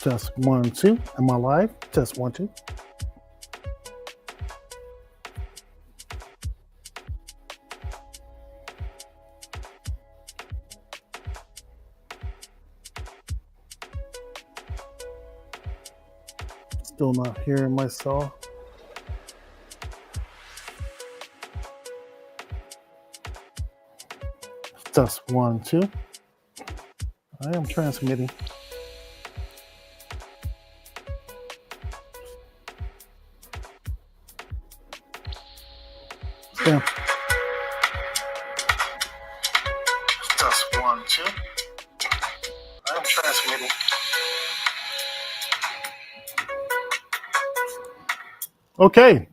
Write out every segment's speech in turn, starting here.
Test 1, 2. Am I live? Test 1, 2. Still not hearing myself. Test 1, 2. I am transmitting. Bam. Test 1, 2. I am transmitting. Okay,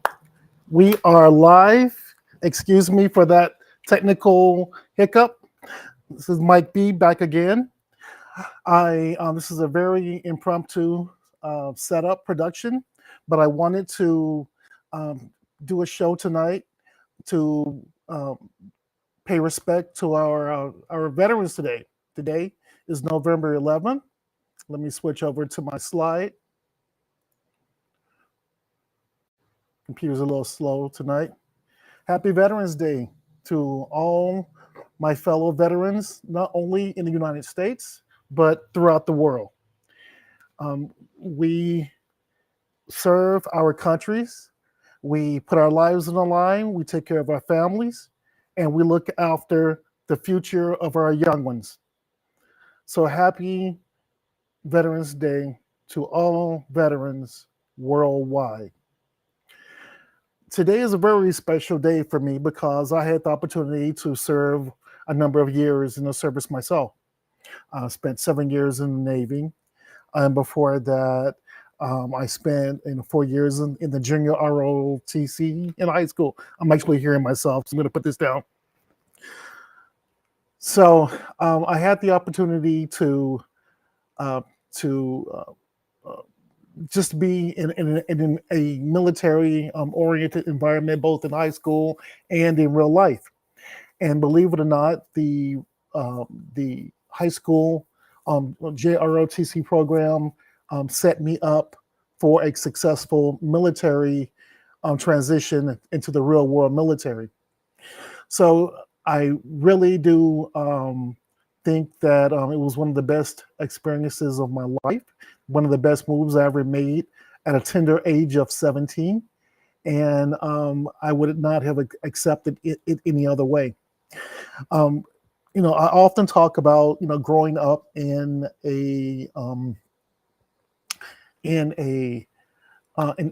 we are live. Excuse me for that technical hiccup. This is Mike B back again. This is a very impromptu setup production, but I wanted to do a show tonight to pay respect to our veterans today. Today is November 11th. Let me switch over to my slide. Computer's a little slow tonight. Happy Veterans Day to all my fellow veterans, not only in the United States, but throughout the world. We serve our countries, we put our lives on the line, we take care of our families, and we look after the future of our young ones. So happy Veterans Day to all veterans worldwide. Today is a very special day for me because I had the opportunity to serve a number of years in the service myself. I spent 7 years in the Navy, and before that, I spent 4 years in the junior ROTC in high school. I'm actually hearing myself, so I'm going to put this down. So I had the opportunity to just be in a military oriented environment, both in high school and in real life. And believe it or not, the high school JROTC program set me up for a successful military transition into the real world military. So I really do think that it was one of the best experiences of my life, one of the best moves I ever made at a tender age of 17. And I would not have accepted it any other way. I often talk about growing up in an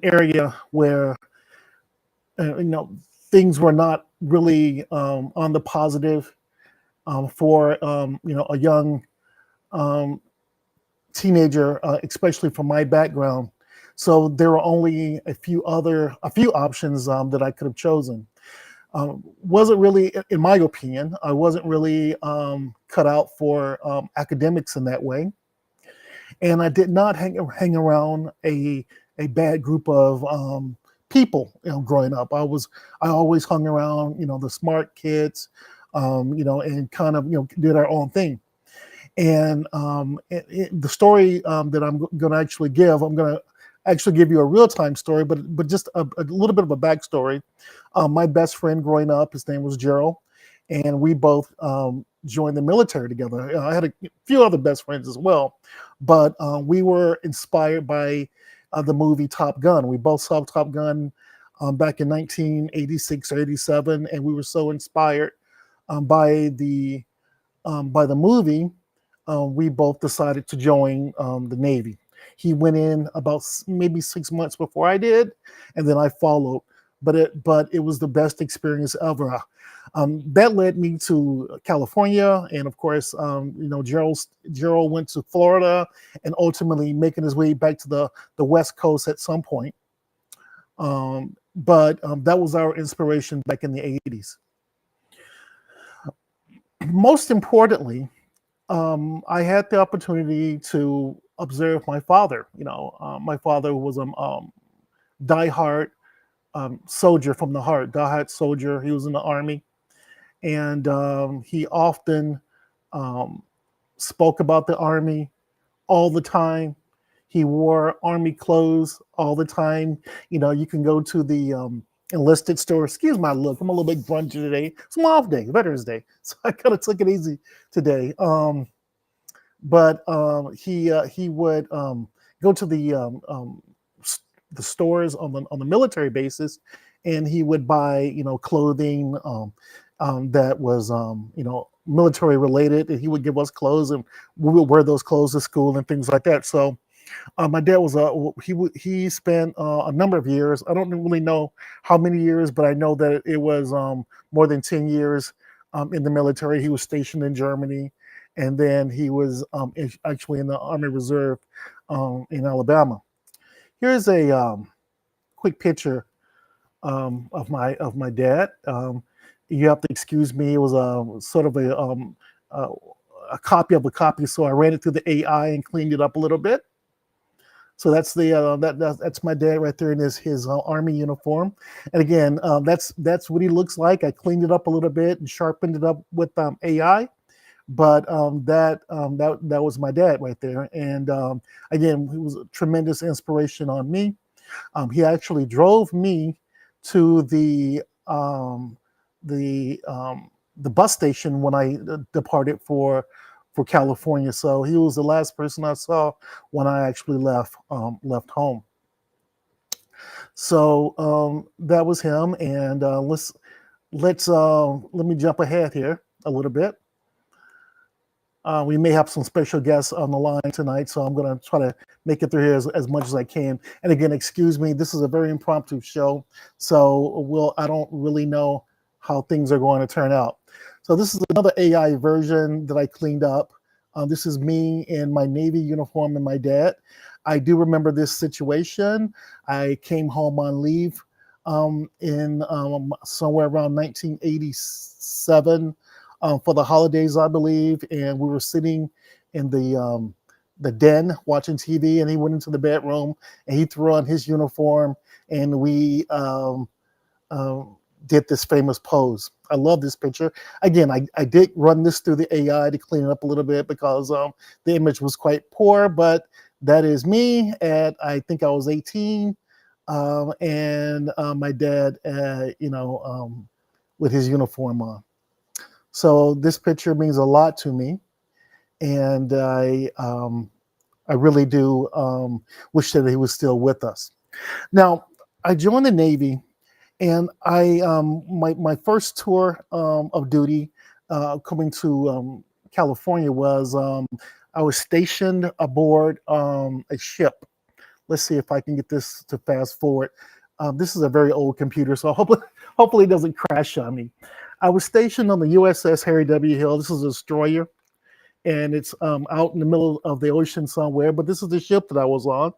area where things were not really on the positive for a young teenager, especially from my background. So there were only a few options that I could have chosen. Wasn't really, in my opinion, I wasn't really cut out for academics in that way, and I did not hang around a bad group of people. Growing up, I always hung around the smart kids, and kind of did our own thing. And the story that I'm going to actually give, I'm going to actually give you a real-time story, but just a little bit of a backstory. My best friend growing up, his name was Gerald, and we both joined the military together. I had a few other best friends as well, but we were inspired by the movie Top Gun. We both saw Top Gun back in 1986 or 87, and we were so inspired by the movie. We both decided to join the Navy. He went in about maybe 6 months before I did, and then I followed. But it was the best experience ever. That led me to California, and of course, Gerald went to Florida, and ultimately making his way back to the West Coast at some point. But that was our inspiration back in the 80s. Most importantly, I had the opportunity to observe my father. My father was a diehard soldier from the heart, diehard soldier. He was in the Army, and he often spoke about the Army all the time. He wore army clothes all the time. You can go to the enlisted store. Excuse my look. I'm a little bit grungy today. It's my off day, Veterans Day, so I kind of took it easy today. But he would go to the stores on the military bases, and he would buy clothing that was military related, and he would give us clothes, and we would wear those clothes to school and things like that. So my dad was he spent a number of years. I don't really know how many years, but I know that it was more than 10 years in the military. He was stationed in Germany, and then he was actually in the Army Reserve in Alabama. Here's a quick picture of my dad. You have to excuse me. It was a sort of a copy of a copy, so I ran it through the AI and cleaned it up a little bit. So that's that's my dad right there in his army uniform. And again, that's what he looks like. I cleaned it up a little bit and sharpened it up with AI. But that was my dad right there. And again, he was a tremendous inspiration on me. He actually drove me to the bus station when I departed for California. So he was the last person I saw when I actually left home. So that was him. And let me jump ahead here a little bit. We may have some special guests on the line tonight, so I'm going to try to make it through here as much as I can. And again, excuse me, this is a very impromptu show, so I don't really know how things are going to turn out. So this is another AI version that I cleaned up. This is me in my Navy uniform and my dad. I do remember this situation. I came home on leave in somewhere around 1987 for the holidays, I believe, and we were sitting in the den watching TV, and he went into the bedroom and he threw on his uniform, and we did this famous pose. I love this picture. Again, I did run this through the AI to clean it up a little bit because the image was quite poor, but that is me at, I think I was 18, and my dad, with his uniform on. So this picture means a lot to me, and I really do wish that he was still with us. Now, I joined the Navy, and my first tour of duty coming to California was I was stationed aboard a ship. Let's see if I can get this to fast forward. This is a very old computer, so hopefully it doesn't crash on me. I was stationed on the USS Harry W. Hill. This is a destroyer, and it's out in the middle of the ocean somewhere, but this is the ship that I was on.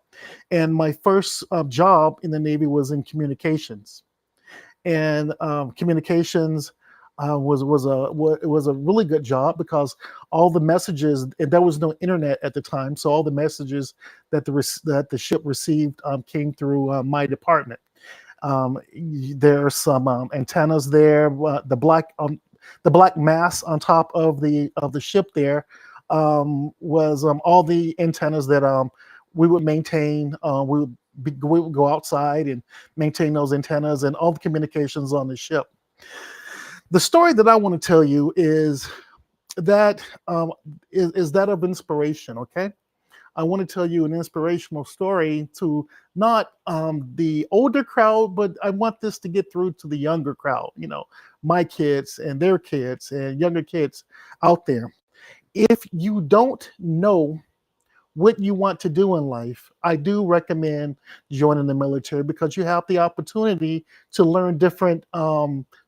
And my first job in the Navy was in communications. And communications was a really good job because all the messages, and there was no internet at the time, so all the messages that the ship received came through my department. There are some antennas there. The black mass on top of the ship there was all the antennas that we would maintain. We would go outside and maintain those antennas and all the communications on the ship. The story that I want to tell you is that is that of inspiration. Okay. I want to tell you an inspirational story to not the older crowd, but I want this to get through to the younger crowd, my kids and their kids and younger kids out there. If you don't know what you want to do in life, I do recommend joining the military because you have the opportunity to learn different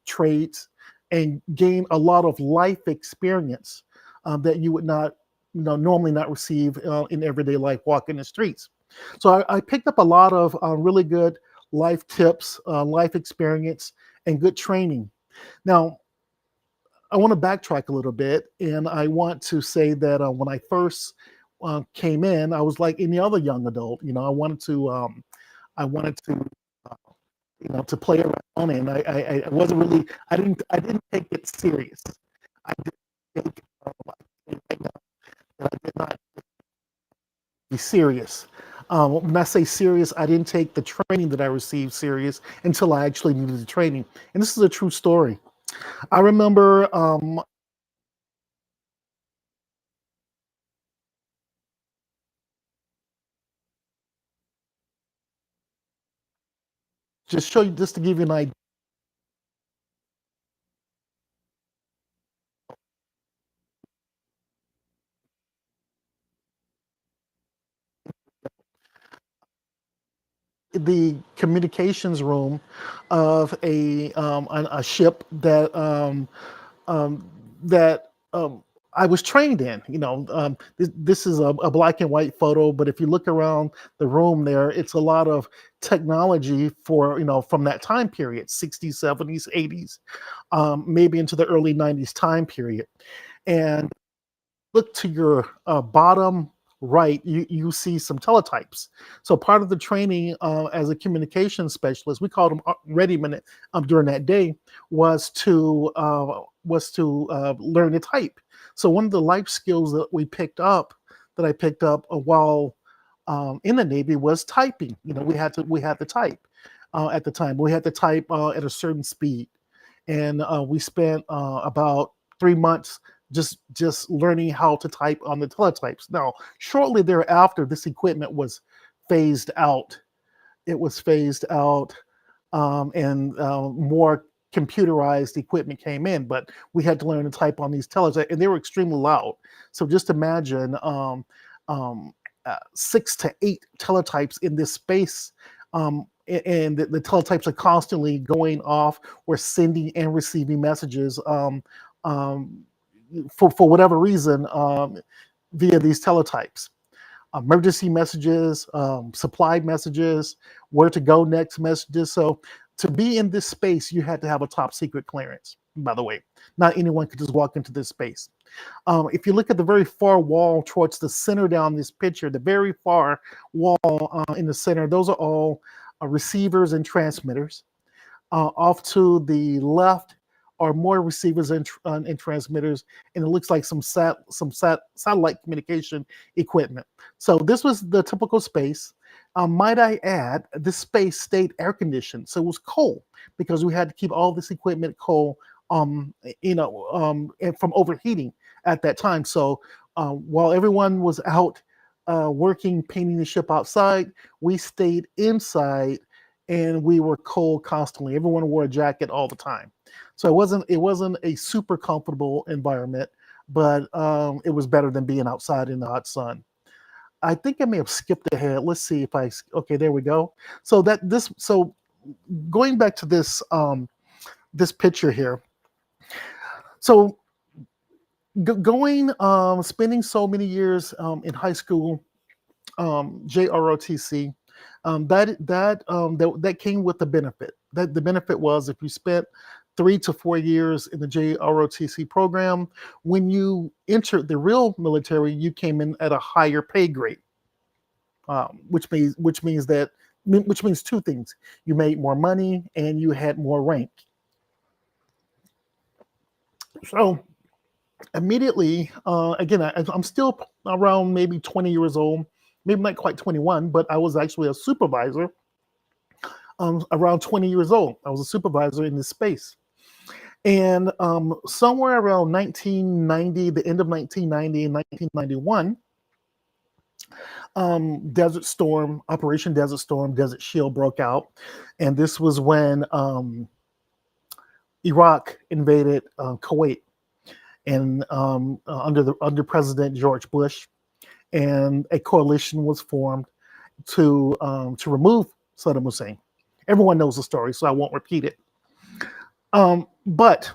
trades and gain a lot of life experience that you would not normally not receive in everyday life walking the streets. So I picked up a lot of really good life tips, life experience, and good training. Now, I want to backtrack a little bit, and I want to say that when I first came in, I was like any other young adult. I wanted to, to play around, and I wasn't really, I didn't take it serious. I didn't take, I did not be serious. When I say serious, I didn't take the training that I received serious until I actually needed the training. And this is a true story. I remember just show you just to give you an idea. The communications room of a ship um, that I was trained in. This is a black and white photo, but if you look around the room there, it's a lot of technology for from that time period, 60s, 70s, 80s, maybe into the early 90s time period. And look to your bottom right, you see some teletypes. So part of the training as a communication specialist, we called them ready minute during that day, was to learn to type. So one of the life skills that I picked up while in the Navy was typing. We had to type at the time. We had to type at a certain speed, and we spent about 3 months just learning how to type on the teletypes. Now, shortly thereafter, this equipment was phased out. It was phased out, and more computerized equipment came in. But we had to learn to type on these teletypes, and they were extremely loud. So just imagine 6 to 8 teletypes in this space. And the teletypes are constantly going off or sending and receiving messages um, for whatever reason via these teletypes. Emergency messages, supply messages, where to go next messages. So to be in this space, you had to have a top secret clearance, by the way. Not anyone could just walk into this space. If you look at the very far wall towards the center down this picture, the very far wall in the center, those are all receivers and transmitters. Off to the left are more receivers and transmitters, and it looks like satellite communication equipment. So this was the typical space. Might I add, this space stayed air conditioned, so it was cold because we had to keep all this equipment cold, and from overheating at that time. So while everyone was out working, painting the ship outside, we stayed inside and we were cold constantly. Everyone wore a jacket all the time. So it wasn't a super comfortable environment, but it was better than being outside in the hot sun. I think I may have skipped ahead. Let's see if okay, there we go. So going back to this picture here. So spending so many years in high school, JROTC, that came with the benefit. That the benefit was if you spent 3 to 4 years in the JROTC program, when you entered the real military, you came in at a higher pay grade, which means two things: you made more money and you had more rank. So immediately, again, I'm still around maybe 20 years old, maybe not quite 21, but I was actually a supervisor around 20 years old. I was a supervisor in this space. And somewhere around 1990, the end of 1990 and 1991, Desert Storm, Operation Desert Storm, Desert Shield broke out. And this was when Iraq invaded Kuwait, and under President George Bush, and a coalition was formed to remove Saddam Hussein. Everyone knows the story, so I won't repeat it. But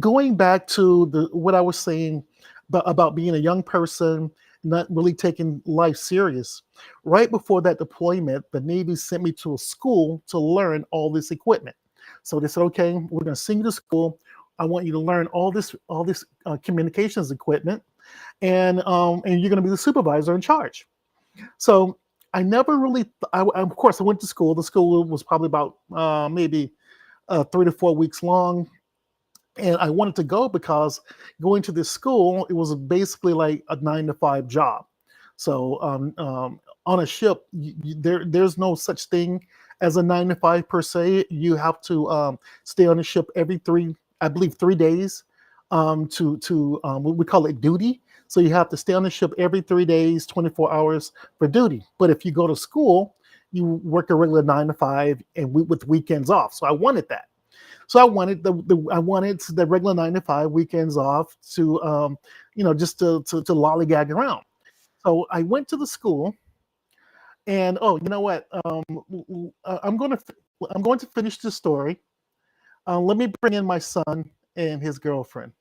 going back to what I was saying about being a young person, not really taking life serious, right before that deployment, the Navy sent me to a school to learn all this equipment. So they said, okay, we're going to send you to school. I want you to learn all this communications equipment, and you're going to be the supervisor in charge. So I never really, of course, I went to school. The school was probably about maybe 3 to 4 weeks long. And I wanted to go because going to this school, it was basically like a 9 to 5 job. So on a ship, there's no such thing as a 9 to 5 per se. You have to stay on the ship every three, I believe, 3 days to we call it duty. So you have to stay on the ship every 3 days, 24 hours for duty. But if you go to school, you work a regular 9 to 5 and with weekends off. So I wanted that. So I wanted I wanted the regular 9 to 5 weekends off to just to lollygag around. So I went to the school, and oh, you know what? I'm going to finish the story. Let me bring in my son and his girlfriend.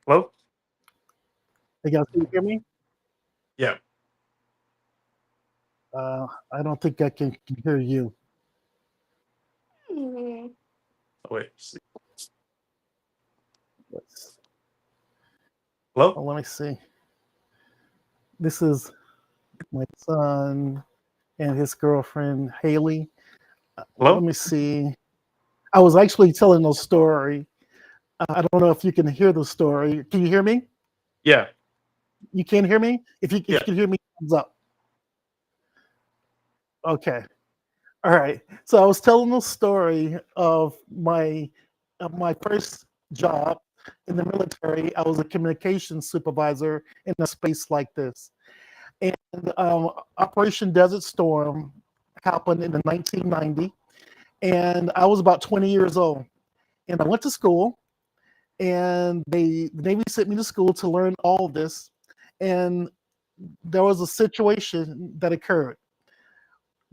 Hello? Hey guys, can you hear me? Yeah. I don't think I can hear you. Oh, wait. Hello? Let me see. This is my son and his girlfriend Haley. Let Hello? me see. I was actually telling a story. I don't know if you can hear the story. Can you hear me? Yeah. You can hear me? If Yeah. you can hear me, thumbs up. Okay. All right. So I was telling the story of my first job in the military. I was a communications supervisor in a space like this. And Operation Desert Storm happened in the 1990, and I was about 20 years old. And I went to school, and the Navy sent me to school to learn all of this. And there was a situation that occurred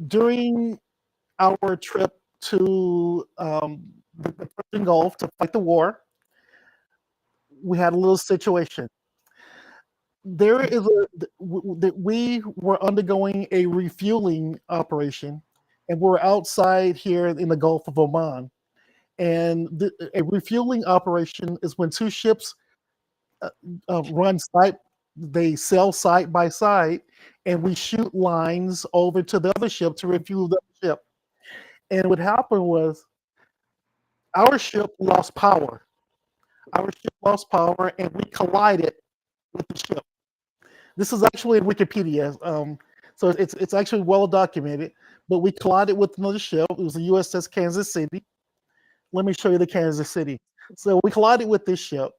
during our trip to the Persian Gulf to fight the war. We had a little situation. There is that we were undergoing a refueling operation, and we're outside here in the Gulf of Oman. And a refueling operation is when two ships run side, they sail side by side, and we shoot lines over to the other ship to refuel the other ship. And what happened was our ship lost power. Our ship lost power, and we collided with the ship. This is actually in Wikipedia, so it's actually well documented. But we collided with another ship. It was the USS Kansas City. Let me show you the Kansas City. So we collided with this ship,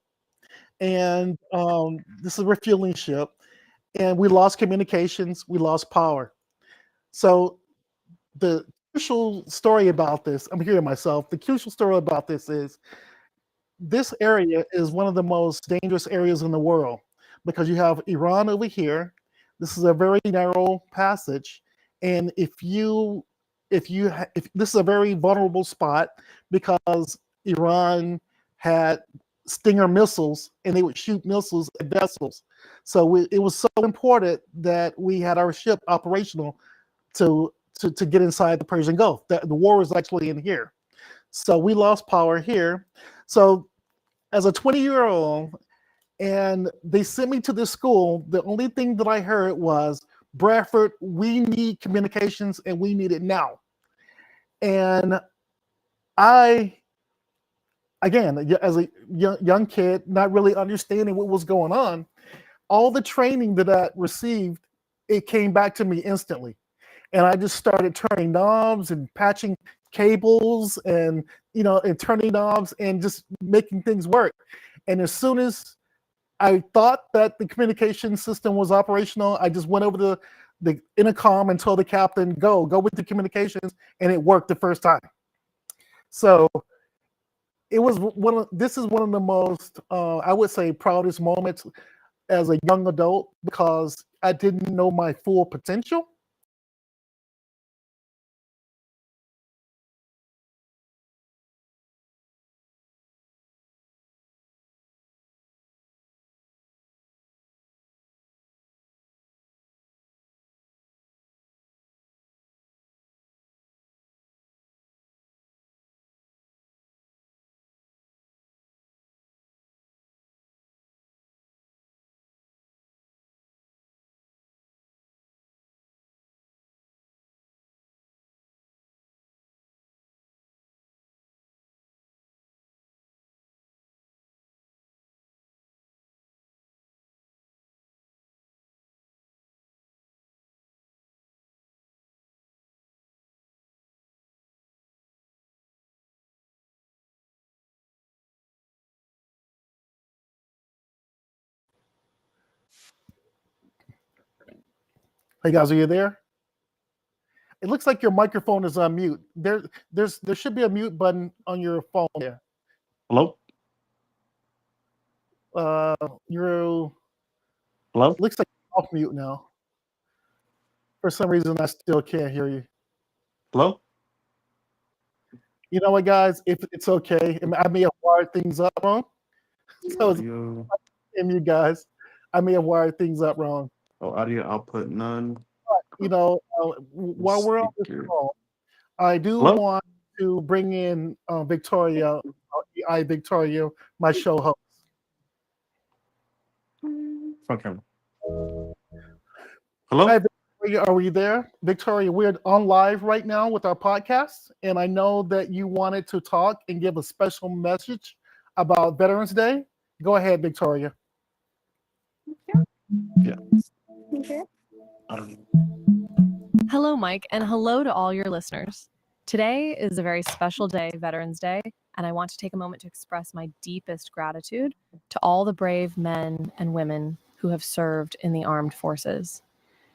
and this is a refueling ship, and we lost communications. We lost power. So the crucial story about this, I'm hearing myself. The crucial story about this is this area is one of the most dangerous areas in the world because you have Iran over here. This is a very narrow passage, and if this is a very vulnerable spot because Iran had Stinger missiles and they would shoot missiles at vessels. So it was so important that we had our ship operational to get inside the Persian Gulf. The war was actually in here. So we lost power here. So as a 20-year-old, and they sent me to this school, the only thing that I heard was, Bradford, we need communications and we need it now. And I, again, as a young kid, not really understanding what was going on, all the training that I received, it came back to me instantly. And I just started turning knobs and patching cables and and turning knobs and just making things work. And as soon as I thought that the communication system was operational, I just went over to the intercom and told the captain, go with the communications, and it worked the first time. So it was this is one of the most I would say proudest moments as a young adult because I didn't know my full potential. Hey guys, are you there? It looks like your microphone is on mute. There should be a mute button on your phone there. Hello? You're Hello? looks like you're off mute now. For some reason, I still can't hear you. Hello? You know what, guys? If it's okay, I may have wired things up wrong. So it's Audio. you guys, I may have wired things up wrong. Oh, audio output none. You know, while we're on this Speaker. call, I do Hello? want to bring in Victoria, Victoria, my show host. Okay. Hello? Hi, Victoria, are we there? Victoria, we're on live right now with our podcast, and I know that you wanted to talk and give a special message about Veterans Day. Go ahead, Victoria. Yeah. Okay. I don't know. Hello, Mike, and hello to all your listeners. Today is a very special day, Veterans Day, and I want to take a moment to express my deepest gratitude to all the brave men and women who have served in the armed forces.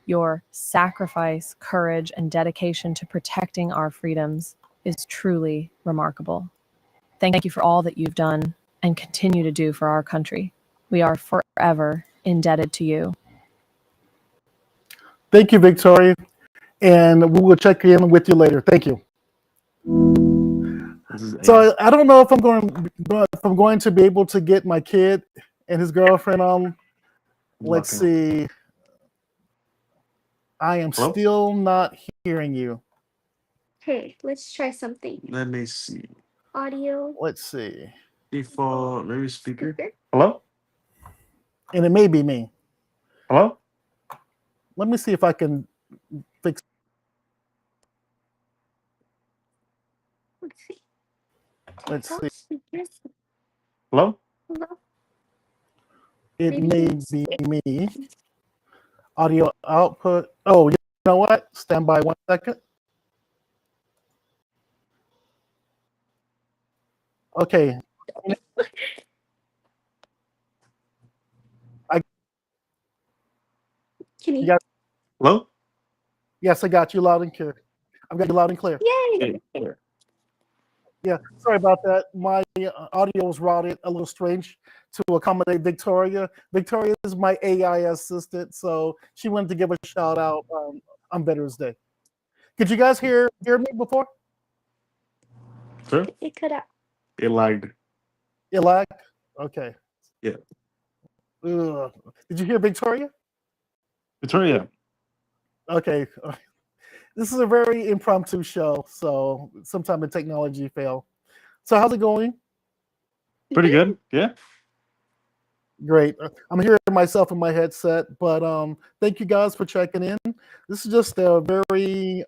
Your sacrifice, courage, and dedication to protecting our freedoms is truly remarkable. Thank you for all that you've done and continue to do for our country. We are forever indebted to you. Thank you, Victoria, and we will check in with you later. Thank you. This is So I don't know if I'm going to be able to get my kid and his girlfriend on. Let's see. I am Hello? still not hearing you. Hey, let's try something. Let me see. Audio. Let's see. Default, maybe speaker. Speaker. Hello? And it may be me. Hello? Let me see if I can fix. Let's see. Let's Oh, see. speakers. Hello? Hello. It Maybe may it's- be me. Audio output. Oh, you know what? Stand by 1 second. Okay. Can you? Yeah. Hello? Yes, I got you loud and clear. I've got you loud and clear. Yay! Yeah, sorry about that. My audio was routed a little strange to accommodate Victoria. Victoria is my AI assistant, so she wanted to give a shout out on Veterans Day. Could you guys hear me before? Sure. It cut out. It lagged. It lagged? Okay. Yeah. Ugh. Did you hear Victoria? Victoria. Okay. This is a very impromptu show, so sometimes the technology fail. So how's it going? Pretty good. Yeah. Great. I'm hearing myself in my headset, but thank you guys for checking in. This is just a very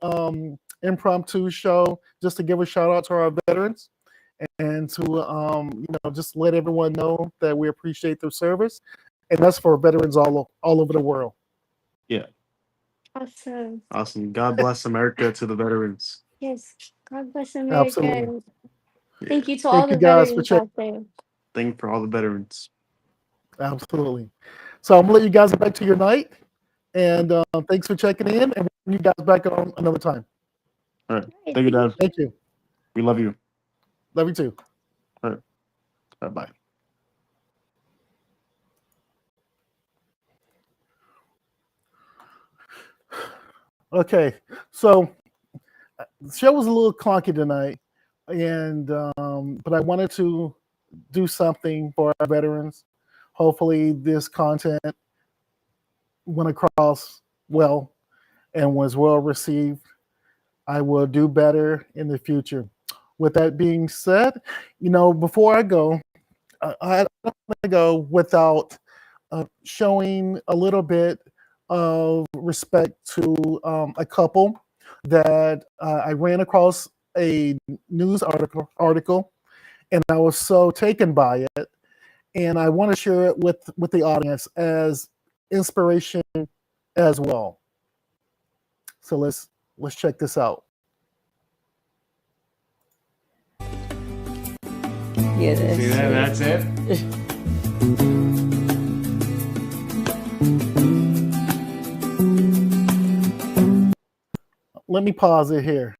impromptu show, just to give a shout out to our veterans and to just let everyone know that we appreciate their service, and that's for veterans all over the world. Yeah. Awesome. Awesome. God bless America to the veterans. Yes. God bless America. Absolutely. And Yeah. thank you to all Thank you the guys for veterans checking. out there. Thank you for all the veterans. Absolutely. So I'm gonna let you guys get back to your night, and thanks for checking in, and we'll see you guys back on another time. All right. Right, Thank you, Dad. Thank you. We love you. Love you too. All right. Bye-bye. Okay, so the show was a little clunky tonight, and but I wanted to do something for our veterans. Hopefully, this content went across well and was well received. I will do better in the future. With that being said, before I go, I don't want to go without showing a little bit of respect to a couple that I ran across a news article, and I was so taken by it, and I want to share it with the audience as inspiration as well. So let's check this out. Yeah, See that? That's it. let me pause it here.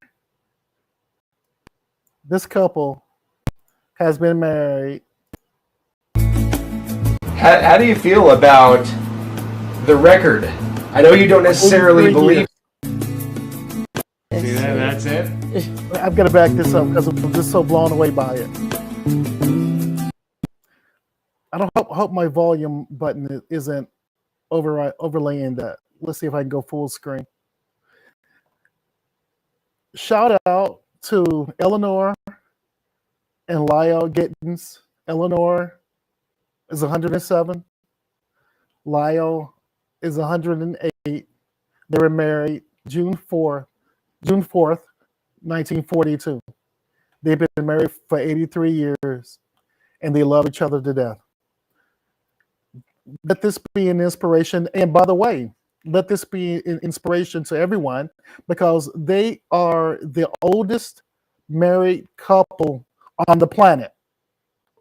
This couple has been married. How do you feel about the record? I know you don't necessarily 83 believe. years. See that? That's it. I've got to back this up because I'm just so blown away by it. I don't hope my volume button isn't overlaying that. Let's see if I can go full screen. Shout out to Eleanor and Lyle Gittins. Eleanor is 107. Lyle is 108. They were married June 4th, 1942. They've been married for 83 years, and they love each other to death. Let this be an inspiration. And by the way, let this be an inspiration to everyone because they are the oldest married couple on the planet.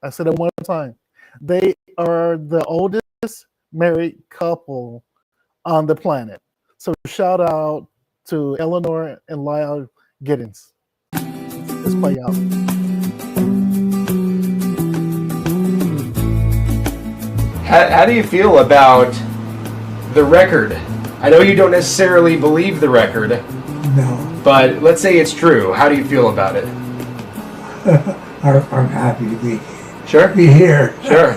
I said it one time. They are the oldest married couple on the planet. So shout out to Eleanor and Lyle Giddens. Let's play out. How do you feel about the record? I know you don't necessarily believe the record, No, but let's say it's true. How do you feel about it? I'm happy to Sure. be here. Sure.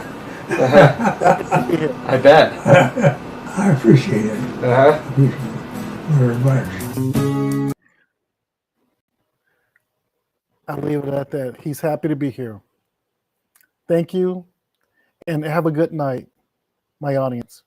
I bet. I appreciate it. Uh-huh. Appreciate it very much. I'll leave it at that. He's happy to be here. Thank you, and have a good night, my audience.